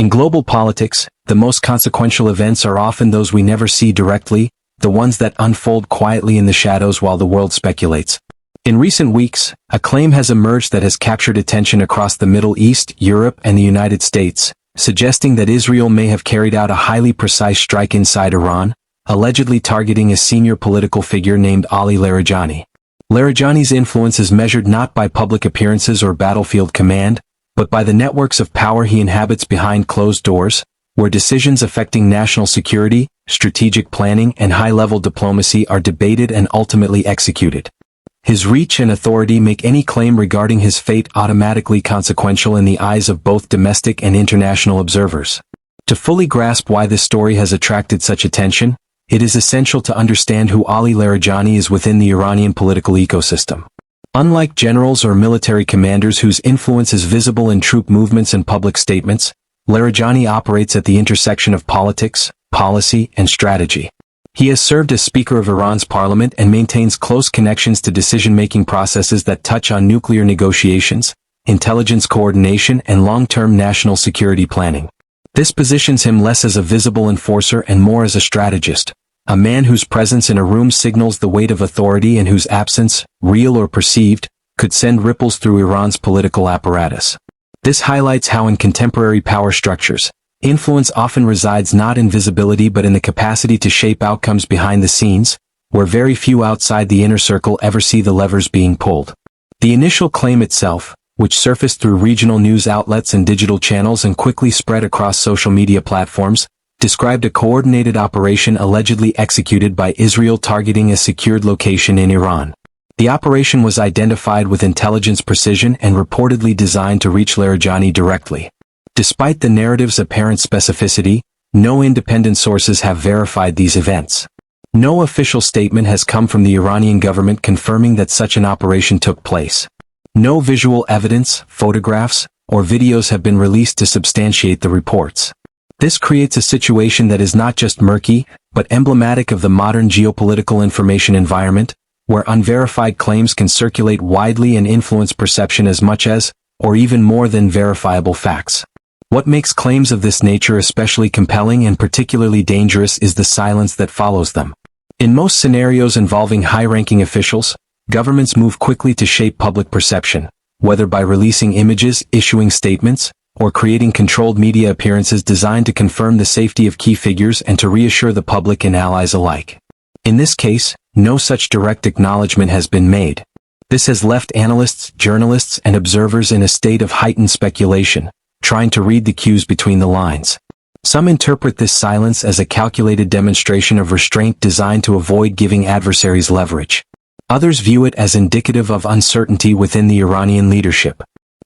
In global politics, the most consequential events are often those we never see directly, the ones that unfold quietly in the shadows while the world speculates. In recent weeks, a claim has emerged that has captured attention across the Middle East, Europe, and the United States, suggesting that Israel may have carried out a highly precise strike inside Iran, allegedly targeting a senior political figure named Ali Larijani. Larijani's influence is measured not by public appearances or battlefield command, but by the networks of power he inhabits behind closed doors, where decisions affecting national security, strategic planning, and high-level diplomacy are debated and ultimately executed. His reach and authority make any claim regarding his fate automatically consequential in the eyes of both domestic and international observers. To fully grasp why this story has attracted such attention, it is essential to understand who Ali Larijani is within the Iranian political ecosystem. Unlike generals or military commanders whose influence is visible in troop movements and public statements, Larijani operates at the intersection of politics, policy, and strategy. He has served as Speaker of Iran's parliament and maintains close connections to decision-making processes that touch on nuclear negotiations, intelligence coordination, and long-term national security planning. This positions him less as a visible enforcer and more as a strategist, a man whose presence in a room signals the weight of authority and whose absence, real or perceived, could send ripples through Iran's political apparatus. This highlights how in contemporary power structures, influence often resides not in visibility but in the capacity to shape outcomes behind the scenes, where very few outside the inner circle ever see the levers being pulled. The initial claim itself, which surfaced through regional news outlets and digital channels and quickly spread across social media platforms, described a coordinated operation allegedly executed by Israel targeting a secured location in Iran. The operation was identified with intelligence precision and reportedly designed to reach Larijani directly. Despite the narrative's apparent specificity, no independent sources have verified these events. No official statement has come from the Iranian government confirming that such an operation took place. No visual evidence, photographs, or videos have been released to substantiate the reports. This creates a situation that is not just murky, but emblematic of the modern geopolitical information environment, where unverified claims can circulate widely and influence perception as much as, or even more than verifiable facts. What makes claims of this nature especially compelling and particularly dangerous is the silence that follows them. In most scenarios involving high-ranking officials, governments move quickly to shape public perception, whether by releasing images, issuing statements, or creating controlled media appearances designed to confirm the safety of key figures and to reassure the public and allies alike. In this case, no such direct acknowledgement has been made. This has left analysts, journalists, and observers in a state of heightened speculation, trying to read the cues between the lines. Some interpret this silence as a calculated demonstration of restraint designed to avoid giving adversaries leverage. Others view it as indicative of uncertainty within the Iranian leadership.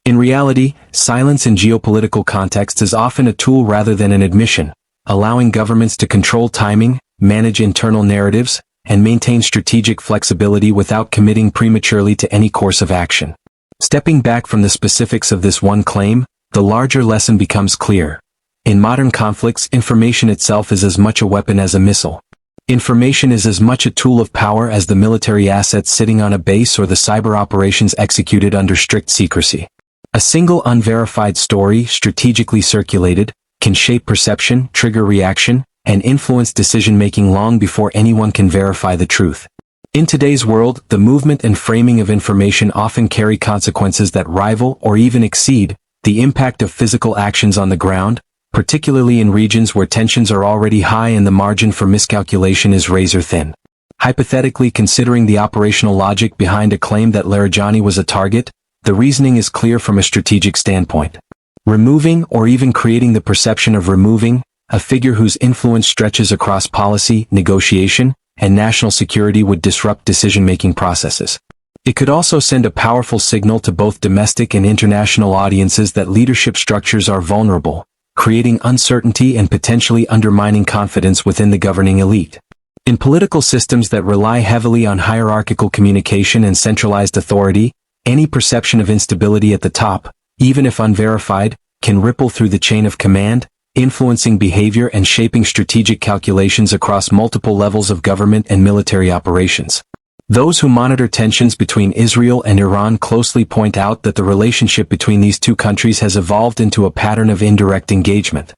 In reality, silence in geopolitical contexts is often a tool rather than an admission, allowing governments to control timing, manage internal narratives, and maintain strategic flexibility without committing prematurely to any course of action. Stepping back from the specifics of this one claim, the larger lesson becomes clear. In modern conflicts, information itself is as much a weapon as a missile. Information is as much a tool of power as the military assets sitting on a base or the cyber operations executed under strict secrecy. A single unverified story, strategically circulated, can shape perception, trigger reaction, and influence decision-making long before anyone can verify the truth. In today's world, the movement and framing of information often carry consequences that rival or even exceed the impact of physical actions on the ground, particularly in regions where tensions are already high and the margin for miscalculation is razor-thin. Hypothetically, considering the operational logic behind a claim that Larijani was a target, the reasoning is clear from a strategic standpoint. Removing or even creating the perception of removing a figure whose influence stretches across policy, negotiation, and national security would disrupt decision-making processes. It could also send a powerful signal to both domestic and international audiences that leadership structures are vulnerable, creating uncertainty and potentially undermining confidence within the governing elite. In political systems that rely heavily on hierarchical communication and centralized authority, any perception of instability at the top, even if unverified, can ripple through the chain of command, influencing behavior and shaping strategic calculations across multiple levels of government and military operations. Those who monitor tensions between Israel and Iran closely point out that the relationship between these two countries has evolved into a pattern of indirect engagement.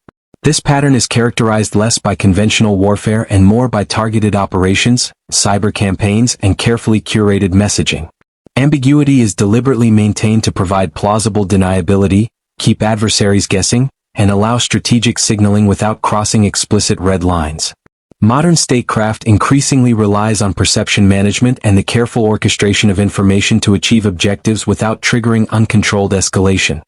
This pattern is characterized less by conventional warfare and more by targeted operations, cyber campaigns, and carefully curated messaging. Ambiguity is deliberately maintained to provide plausible deniability, keep adversaries guessing, and allow strategic signaling without crossing explicit red lines. Modern statecraft increasingly relies on perception management and the careful orchestration of information to achieve objectives without triggering uncontrolled escalation.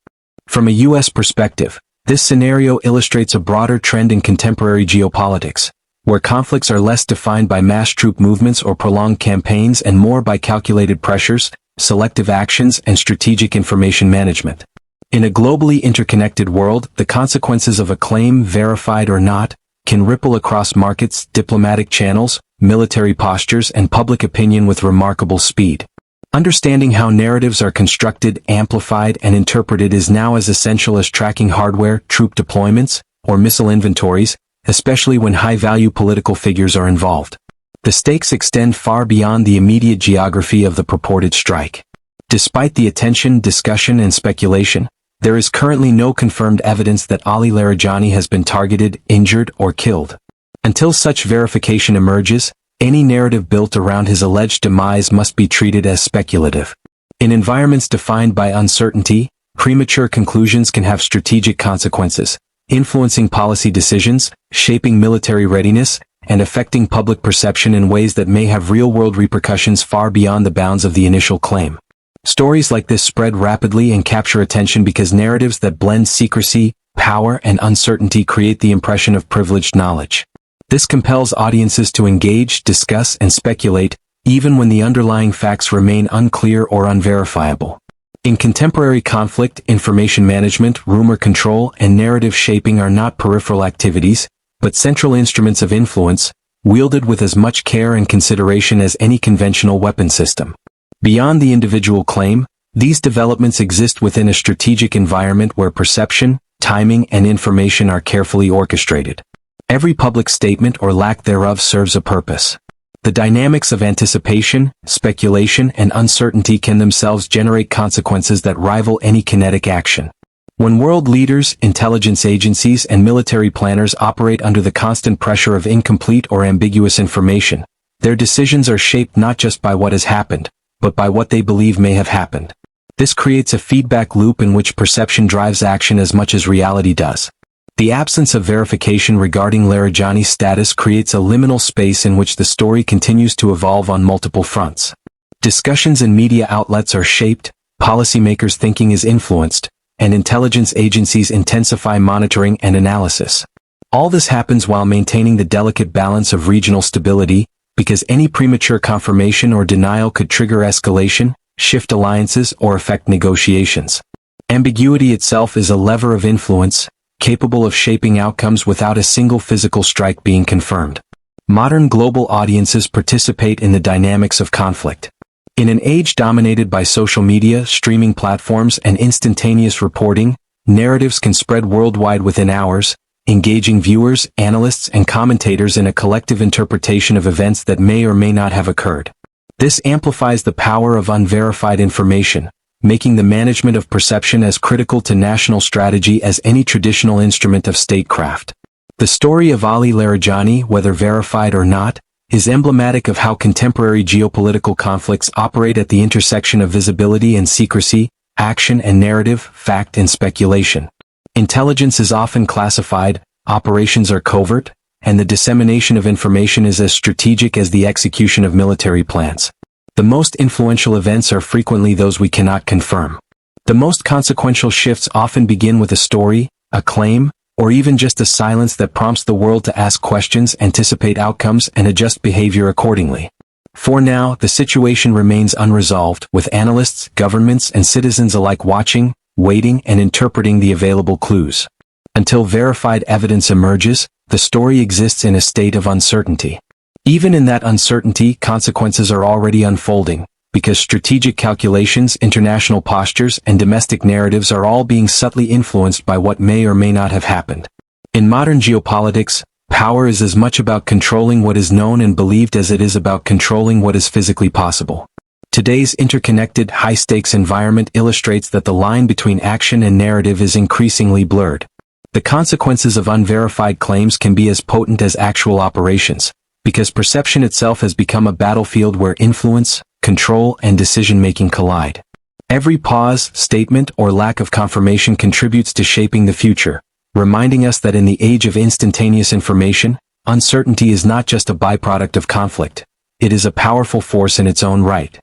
From a U.S. perspective, this scenario illustrates a broader trend in contemporary geopolitics, where conflicts are less defined by mass troop movements or prolonged campaigns and more by calculated pressures, selective actions, and strategic information management. In a globally interconnected world, the consequences of a claim, verified or not, can ripple across markets, diplomatic channels, military postures, and public opinion with remarkable speed. Understanding how narratives are constructed, amplified, and interpreted is now as essential as tracking hardware, troop deployments, or missile inventories, especially when high-value political figures are involved. The stakes extend far beyond the immediate geography of the purported strike. Despite the attention, discussion, and speculation, there is currently no confirmed evidence that Ali Larijani has been targeted, injured, or killed. Until such verification emerges, any narrative built around his alleged demise must be treated as speculative. In environments defined by uncertainty, premature conclusions can have strategic consequences, influencing policy decisions, shaping military readiness, and affecting public perception in ways that may have real-world repercussions far beyond the bounds of the initial claim. Stories like this spread rapidly and capture attention because narratives that blend secrecy, power, and uncertainty create the impression of privileged knowledge. This compels audiences to engage, discuss, and speculate, even when the underlying facts remain unclear or unverifiable. In contemporary conflict, information management, rumor control, and narrative shaping are not peripheral activities, but central instruments of influence, wielded with as much care and consideration as any conventional weapon system. Beyond the individual claim, these developments exist within a strategic environment where perception, timing, and information are carefully orchestrated. Every public statement or lack thereof serves a purpose. The dynamics of anticipation, speculation, and uncertainty can themselves generate consequences that rival any kinetic action. When world leaders, intelligence agencies, and military planners operate under the constant pressure of incomplete or ambiguous information, their decisions are shaped not just by what has happened, but by what they believe may have happened. This creates a feedback loop in which perception drives action as much as reality does. The absence of verification regarding Larijani's status creates a liminal space in which the story continues to evolve on multiple fronts. Discussions in media outlets are shaped, policymakers' thinking is influenced, and intelligence agencies intensify monitoring and analysis. All this happens while maintaining the delicate balance of regional stability, because any premature confirmation or denial could trigger escalation, shift alliances, or affect negotiations. Ambiguity itself is a lever of influence, capable of shaping outcomes without a single physical strike being confirmed. Modern global audiences participate in the dynamics of conflict. In an age dominated by social media, streaming platforms, and instantaneous reporting, narratives can spread worldwide within hours, engaging viewers, analysts, and commentators in a collective interpretation of events that may or may not have occurred. This amplifies the power of unverified information, making the management of perception as critical to national strategy as any traditional instrument of statecraft. The story of Ali Larijani, whether verified or not, is emblematic of how contemporary geopolitical conflicts operate at the intersection of visibility and secrecy, action and narrative, fact and speculation. Intelligence is often classified, operations are covert, and the dissemination of information is as strategic as the execution of military plans. The most influential events are frequently those we cannot confirm. The most consequential shifts often begin with a story, a claim, or even just a silence that prompts the world to ask questions, anticipate outcomes, and adjust behavior accordingly. For now, the situation remains unresolved, with analysts, governments, and citizens alike watching, waiting, and interpreting the available clues. Until verified evidence emerges, the story exists in a state of uncertainty. Even in that uncertainty, consequences are already unfolding, because strategic calculations, international postures, and domestic narratives are all being subtly influenced by what may or may not have happened. In modern geopolitics, Power is as much about controlling what is known and believed as it is about controlling what is physically possible. Today's interconnected, high-stakes environment illustrates that the line between action and narrative is increasingly blurred. The consequences of unverified claims can be as potent as actual operations, because perception itself has become a battlefield where influence, control, and decision-making collide. Every pause, statement, or lack of confirmation contributes to shaping the future, reminding us that in the age of instantaneous information, uncertainty is not just a byproduct of conflict. It is a powerful force in its own right.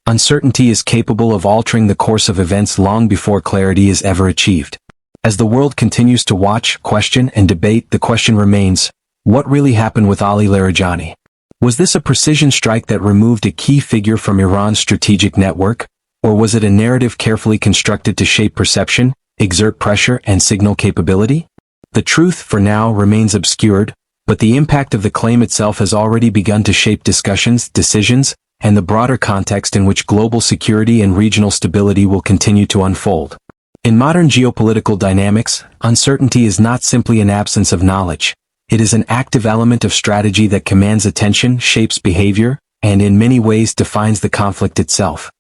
Uncertainty is capable of altering the course of events long before clarity is ever achieved. As the world continues to watch, question, and debate, the question remains, what really happened with Ali Larijani? Was this a precision strike that removed a key figure from Iran's strategic network? Or was it a narrative carefully constructed to shape perception, exert pressure, and signal capability? The truth, for now, remains obscured, but the impact of the claim itself has already begun to shape discussions, decisions, and the broader context in which global security and regional stability will continue to unfold. In modern geopolitical dynamics, uncertainty is not simply an absence of knowledge. It is an active element of strategy that commands attention, shapes behavior, and in many ways defines the conflict itself.